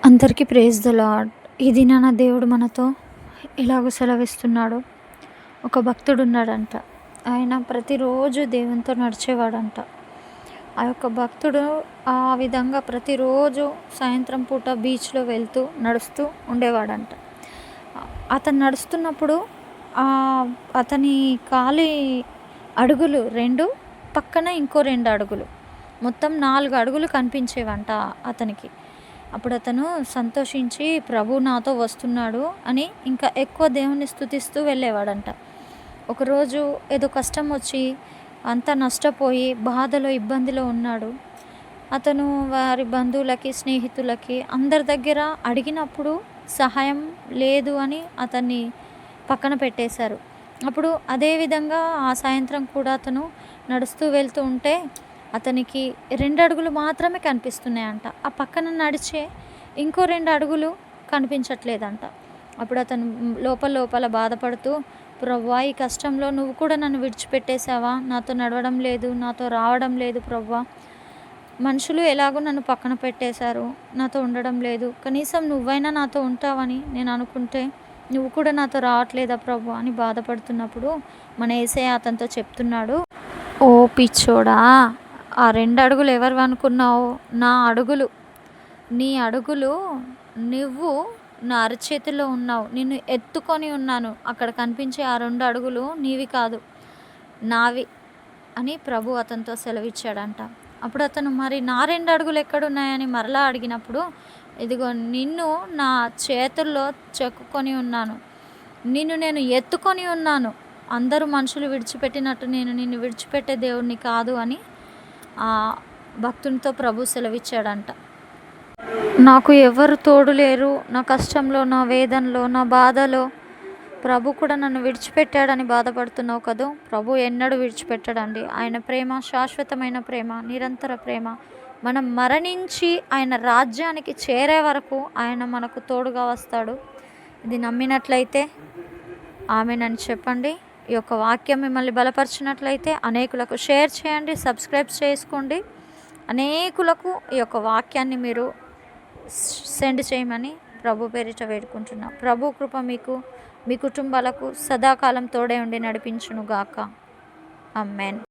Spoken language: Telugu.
అందరికీ ప్రైజ్ ద లార్డ్. ఈ దినాన దేవుడు మనతో ఎలాగో సెలవిస్తున్నాడు. ఒక భక్తుడు ఉన్నాడంట. ఆయన ప్రతిరోజు దేవునితో నడిచేవాడంట. ఆ యొక్క భక్తుడు ఆ విధంగా ప్రతిరోజు సాయంత్రం పూట బీచ్లో నడుస్తూ ఉండేవాడంట. అతను నడుస్తున్నప్పుడు అతని కాలి అడుగులు 2 పక్కన ఇంకో 2 అడుగులు, మొత్తం 4 అడుగులు కనిపించేవంట అతనికి. అప్పుడు అతను సంతోషించి ప్రభు నాతో వస్తున్నాడు అని ఇంకా ఎక్కువ దేవుని స్తుతిస్తూ వెళ్ళేవాడంట. ఒకరోజు ఏదో కష్టం వచ్చి అంతా నష్టపోయి బాధలో ఇబ్బందిలో ఉన్నాడు. అతను వారి బంధువులకి, స్నేహితులకి అందరి దగ్గర అడిగినప్పుడు సహాయం లేదు అని అతన్ని పక్కన పెట్టేశారు. అప్పుడు అదేవిధంగా ఆ సాయంత్రం కూడా అతను నడుస్తూ వెళ్తూ ఉంటే అతనికి 2 అడుగులు మాత్రమే కనిపిస్తున్నాయంట. ఆ పక్కన నడిచే ఇంకో 2 అడుగులు కనిపించట్లేదంట. అప్పుడు అతను లోపల బాధపడుతూ, ప్రభువా, ఈ కష్టంలో నువ్వు కూడా నన్ను విడిచిపెట్టేశావా? నాతో నడవడం లేదు, నాతో రావడం లేదు ప్రభువా. మనుషులు ఎలాగో నన్ను పక్కన పెట్టేశారు, నాతో ఉండడం లేదు. కనీసం నువ్వైనా నాతో ఉంటావని నేను అనుకుంటే నువ్వు కూడా నాతో రావట్లేదా ప్రభు అని బాధపడుతున్నప్పుడు మన యేసయ్య అతనితో చెప్తున్నాడు, ఓ పిచ్చోడా, ఆ 2 అడుగులు ఎవరు అనుకున్నావు? నా అడుగులు. నీ అడుగులు. నువ్వు నా అరచేతిలో ఉన్నావు, నిన్ను ఎత్తుకొని ఉన్నాను. అక్కడ కనిపించే ఆ 2 అడుగులు నీవి కాదు, నావి అని ప్రభు అతనితో సెలవిచ్చాడంట. అప్పుడు అతను, మరి నా 2 అడుగులు ఎక్కడున్నాయని మరలా అడిగినప్పుడు, ఇదిగో నిన్ను నా చేతుల్లో చెక్కుకొని ఉన్నాను, నిన్ను నేను ఎత్తుకొని ఉన్నాను. అందరూ మనుషులు విడిచిపెట్టినట్టు నేను నిన్ను విడిచిపెట్టే దేవుడిని కాదు అని ఆ భక్తునితో ప్రభు సెలవిచ్చాడంట. నాకు ఎవరు తోడు లేరు, నా కష్టంలో, నా వేదనలో, నా బాధలో ప్రభు కూడా నన్ను విడిచిపెట్టాడని బాధపడుతున్నావు కదూ. ప్రభు ఎన్నడూ విడిచిపెట్టాడండి. ఆయన ప్రేమ శాశ్వతమైన ప్రేమ, నిరంతర ప్రేమ. మనం మరణించి ఆయన రాజ్యానికి చేరే వరకు ఆయన మనకు తోడుగా వస్తాడు. ఇది నమ్మినట్లయితే ఆమేనని చెప్పండి. ఈ యొక్క వాక్యం మిమ్మల్ని బలపరిచినట్లయితే అనేకులకు షేర్ చేయండి, సబ్స్క్రైబ్ చేసుకోండి. అనేకులకు ఈ యొక్క వాక్యాన్ని మీరు సెండ్ చేయమని ప్రభు పేరిట వేడుకుంటున్నాం. ప్రభు కృప మీకు, మీ కుటుంబాలకు సదాకాలం తోడే ఉండి నడిపించును గాక. ఆమేన్.